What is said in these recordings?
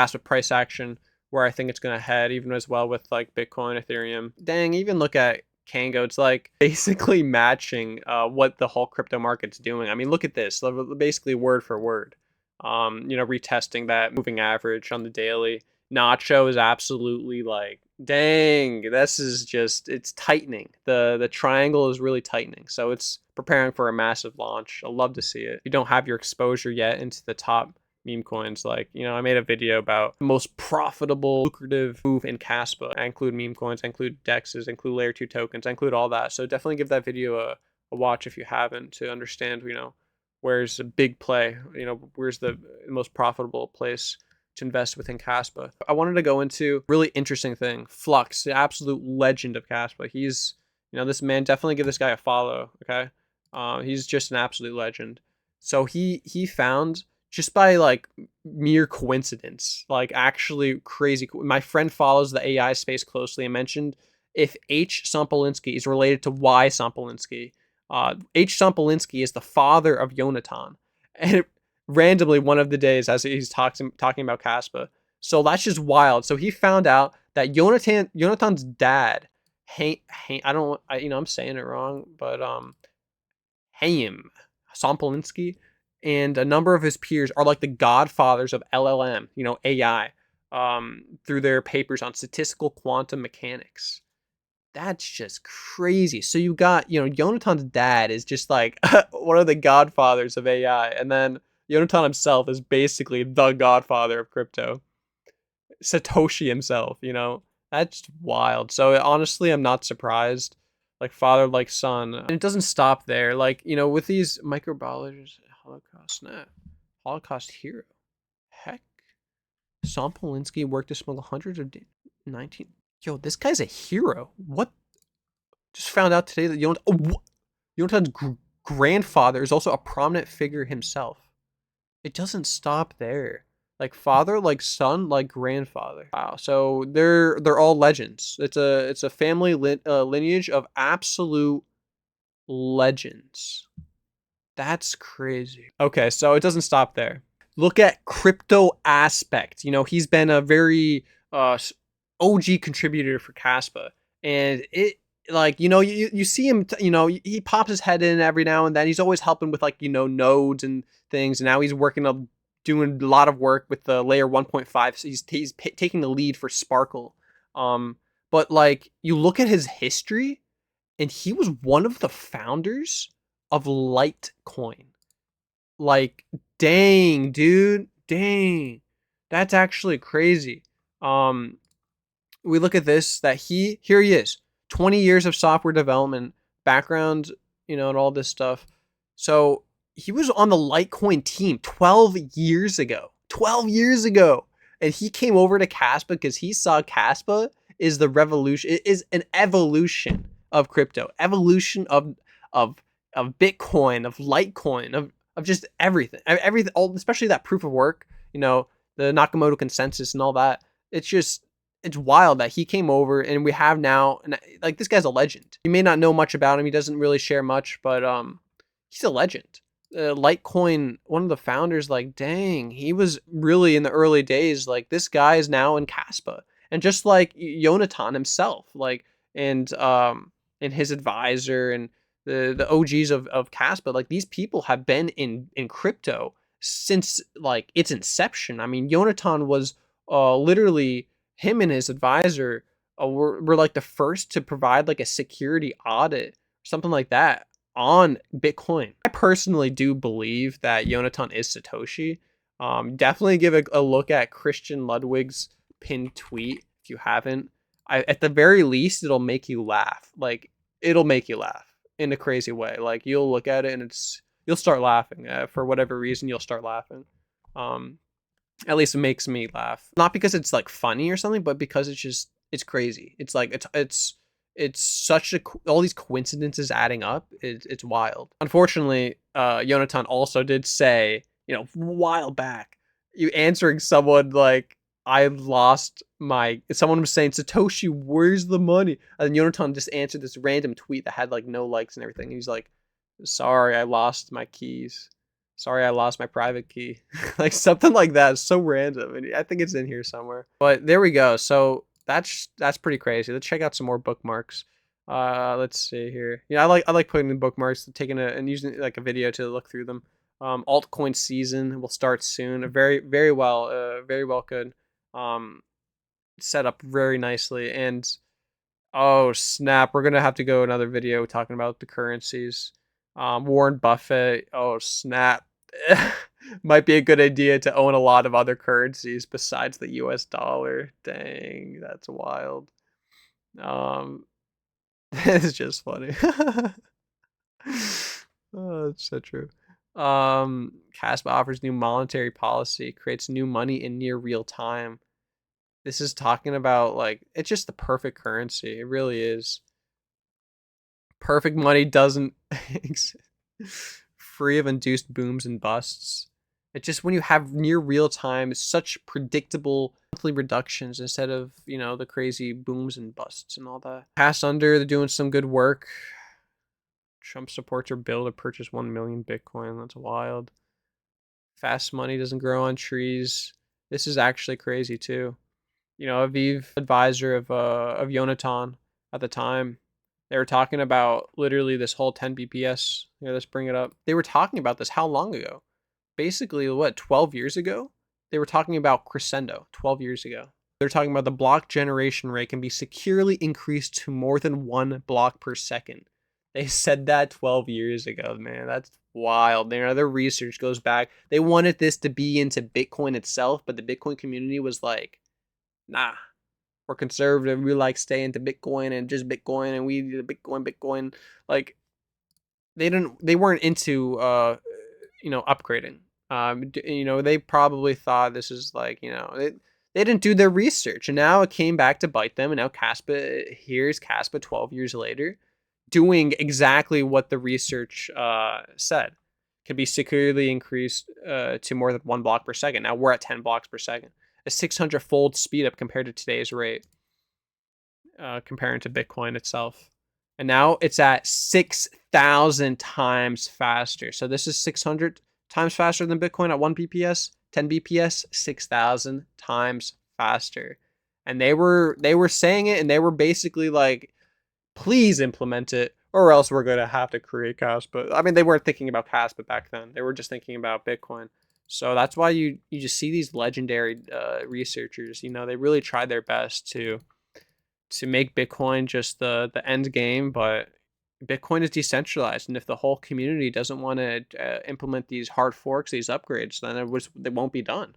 Kaspa price action, where I think it's going to head, even as well with like Bitcoin, Ethereum. Dang, even look at Kango, it's like basically matching what the whole crypto market's doing. I mean, look at this, basically word for word. Retesting that moving average on the daily. Nacho is absolutely like, dang, this is just, it's tightening. The triangle is really tightening. So it's preparing for a massive launch. I'd love to see it. If you don't have your exposure yet into the top meme coins, like, I made a video about the most profitable, lucrative move in Kaspa. I include meme coins, I include DEXs, I include layer 2 tokens, I include all that. So definitely give that video a watch if you haven't, to understand, where's a big play, where's the most profitable place to invest within Kaspa. I wanted to go into really interesting thing. Flux, the absolute legend of Kaspa. He's, this man, definitely give this guy a follow, okay? He's just an absolute legend. So he found, just by like mere coincidence, like actually crazy. My friend follows the AI space closely and mentioned if H. Sompolinsky is related to Y. Sompolinsky. H. Sompolinsky is the father of Jonathan. And randomly, one of the days, as he's talking about Kaspa. So that's just wild. So he found out that Jonathan's dad, I'm saying it wrong, but Haim Sompolinsky, and a number of his peers are like the godfathers of LLM, AI, through their papers on statistical quantum mechanics. That's just crazy. So you got, Jonathan's dad is just like one of the godfathers of AI. And then Jonathan himself is basically the godfather of crypto. Satoshi himself, that's wild. So honestly, I'm not surprised. Like father, like son. And it doesn't stop there. Like, with these microbiologists, Holocaust hero. Heck. Sompolinsky worked to smuggle hundreds of 19. Yo, this guy's a hero. What? Just found out today that Jonathan's grandfather is also a prominent figure himself. It doesn't stop there. Like father, like son, like grandfather. Wow. So they're all legends. It's a family lineage of absolute legends. That's crazy. Okay, so it doesn't stop there. Look at crypto aspect. He's been a very OG contributor for Kaspa, and it, like, you see him, he pops his head in every now and then. He's always helping with, like, nodes and things. And now he's doing a lot of work with the layer 1.5. So he's taking the lead for Sparkle. But like, you look at his history, and he was one of the founders of Litecoin. Like, dang, dude, dang, that's actually crazy. We look at this, that here he is, 20 years of software development background, and all this stuff. So he was on the Litecoin team 12 years ago. 12 years ago. And he came over to Kaspa because he saw Kaspa is the revolution. It is an evolution of crypto. Evolution of Bitcoin, of Litecoin, of just everything. Everything, especially that proof of work, the Nakamoto consensus and all that. It's wild that he came over, and we have now, and like, this guy's a legend. You may not know much about him. He doesn't really share much, but he's a legend. Litecoin, one of the founders, like, dang, he was really in the early days. Like, this guy is now in Kaspa, and just like Jonathan himself, like, and his advisor and the OGs of Kaspa, like, these people have been in crypto since like its inception. I mean, Jonathan was literally, him and his advisor were like the first to provide like a security audit, something like that, on Bitcoin. I personally do believe that Jonathan is Satoshi. Definitely give a look at Christian Ludwig's pinned tweet if you haven't. At the very least, it'll make you laugh. Like, it'll make you laugh in a crazy way. Like, you'll look at it and you'll start laughing. For whatever reason, you'll start laughing. At least it makes me laugh. Not because it's like funny or something, but because it's crazy. It's like, it's such all these coincidences adding up. It's wild. Unfortunately, Jonathan also did say, a while back, you answering someone like, someone was saying, Satoshi, where's the money? And then Jonathan just answered this random tweet that had like no likes and everything. He's like, sorry, I lost my keys. Sorry, I lost my private key. Like something like that. It's so random. And I think it's in here somewhere. But there we go. So that's pretty crazy. Let's check out some more bookmarks. Let's see here. Yeah, I like putting in bookmarks, taking and using like a video to look through them. Altcoin season will start soon. Very well good. Um, Set up very nicely. And oh snap, we're gonna have to go another video talking about the currencies. Warren Buffett. Oh snap. Might be a good idea to own a lot of other currencies besides the US dollar. Dang, that's wild. Um, it's just funny. Oh, it's so true. Kaspa offers new monetary policy, creates new money in near real time. This is talking about like it's just the perfect currency. It really is. Perfect money doesn't free of induced booms and busts. It's just when you have near real time, such predictable monthly reductions instead of, the crazy booms and busts and all that. Pass under, they're doing some good work. Trump supports our bill to purchase 1 million Bitcoin. That's wild. Fast money doesn't grow on trees. This is actually crazy too. Aviv, advisor of Yonatan at the time, they were talking about literally this whole 10 BPS. Here, let's bring it up. They were talking about this how long ago? Basically, what, 12 years ago? They were talking about crescendo 12 years ago. They're talking about the block generation rate can be securely increased to more than 1 block per second. They said that 12 years ago, man. That's wild. Their research goes back. They wanted this to be into Bitcoin itself, but the Bitcoin community was like, nah, we're conservative. We like staying to Bitcoin and just Bitcoin, and we do the Bitcoin. Like they weren't into upgrading. They probably thought this is like they didn't do their research, and now it came back to bite them. And now here's Kaspa 12 years later, doing exactly what the research said. Can be securely increased to more than 1 block per second. Now we're at 10 blocks per second, a 600-fold speed up compared to today's rate, comparing to Bitcoin itself. And now it's at 6,000 times faster. So this is 600 times faster than Bitcoin at 1 BPS, 10 BPS, 6,000 times faster. And they were saying it, and they were basically like, please implement it, or else we're gonna have to create Kaspa. I mean, they weren't thinking about Kaspa back then. They were just thinking about Bitcoin. So that's why you just see these legendary researchers. They really tried their best to make Bitcoin just the end game, but Bitcoin is decentralized, and if the whole community doesn't want to implement these hard forks, these upgrades, then they won't be done.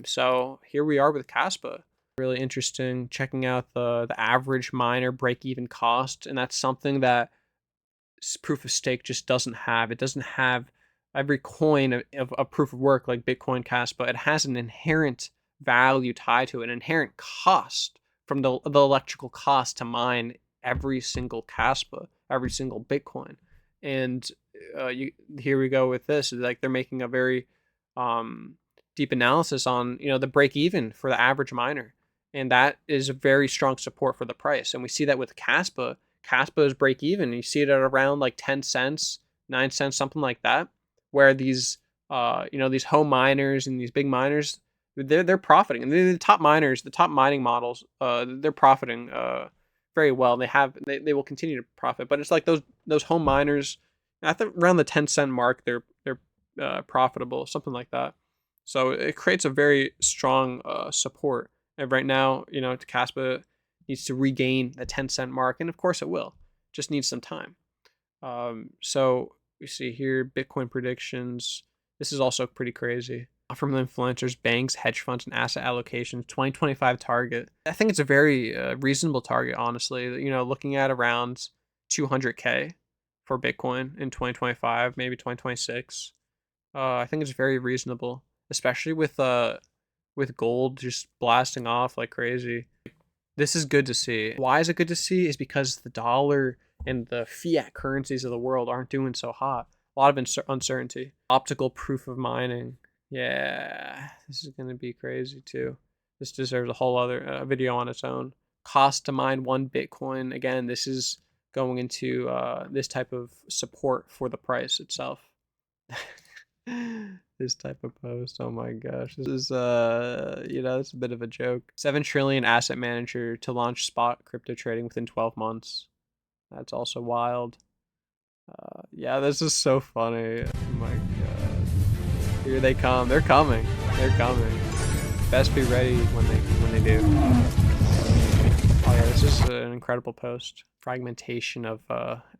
So here we are with Kaspa. Really interesting checking out the average miner break-even cost, and that's something that proof of stake just doesn't have. It doesn't have every coin of a proof of work like Bitcoin Kaspa. It has an inherent value tied to it, an inherent cost from the electrical cost to mine every single Kaspa, every single Bitcoin. And here we go with this. Like they're making a very deep analysis on the break even for the average miner, and that is a very strong support for the price. And we see that with Kaspa. Kaspa is break even. You see it at around like 10 cents, 9 cents, something like that. Where these these home miners and these big miners, they're profiting, and the top miners, the top mining models, they're profiting very well. They will continue to profit, but it's like those home miners at around the 10-cent mark, they're profitable, something like that. So it creates a very strong support. And right now, Kaspa needs to regain the 10-cent mark, and of course it will. Just needs some time. So we see here Bitcoin predictions. This is also pretty crazy. From influencers, banks, hedge funds, and asset allocations, 2025 target. I think it's a very reasonable target, honestly. Looking at around 200K for Bitcoin in 2025, maybe 2026. I think it's very reasonable, especially with gold just blasting off like crazy. This is good to see. Why is it good to see? Is because the dollar and the fiat currencies of the world aren't doing so hot. A lot of uncertainty. Optical proof of mining. Yeah, this is going to be crazy too. This deserves a whole other video on its own. Cost to mine 1 Bitcoin. Again, this is going into this type of support for the price itself. This type of post, oh my gosh, this is it's a bit of a joke. 7 trillion asset manager to launch spot crypto trading within 12 months. That's also wild. Yeah, this is so funny. Oh my god. Here they come. They're coming. They're coming. Best be ready when they do. Oh yeah, this is an incredible post. Fragmentation of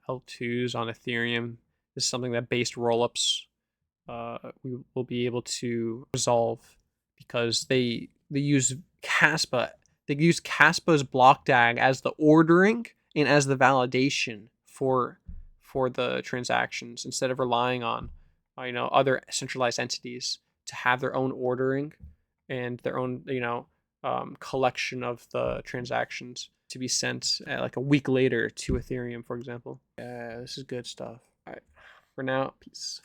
L2s on Ethereum. This is something that based rollups we will be able to resolve because they use Kaspa. They use Kaspa's block DAG as the ordering and as the validation for the transactions instead of relying on other centralized entities to have their own ordering and their own collection of the transactions to be sent like a week later to Ethereum, for example. Yeah, this is good stuff. All right, for now, peace.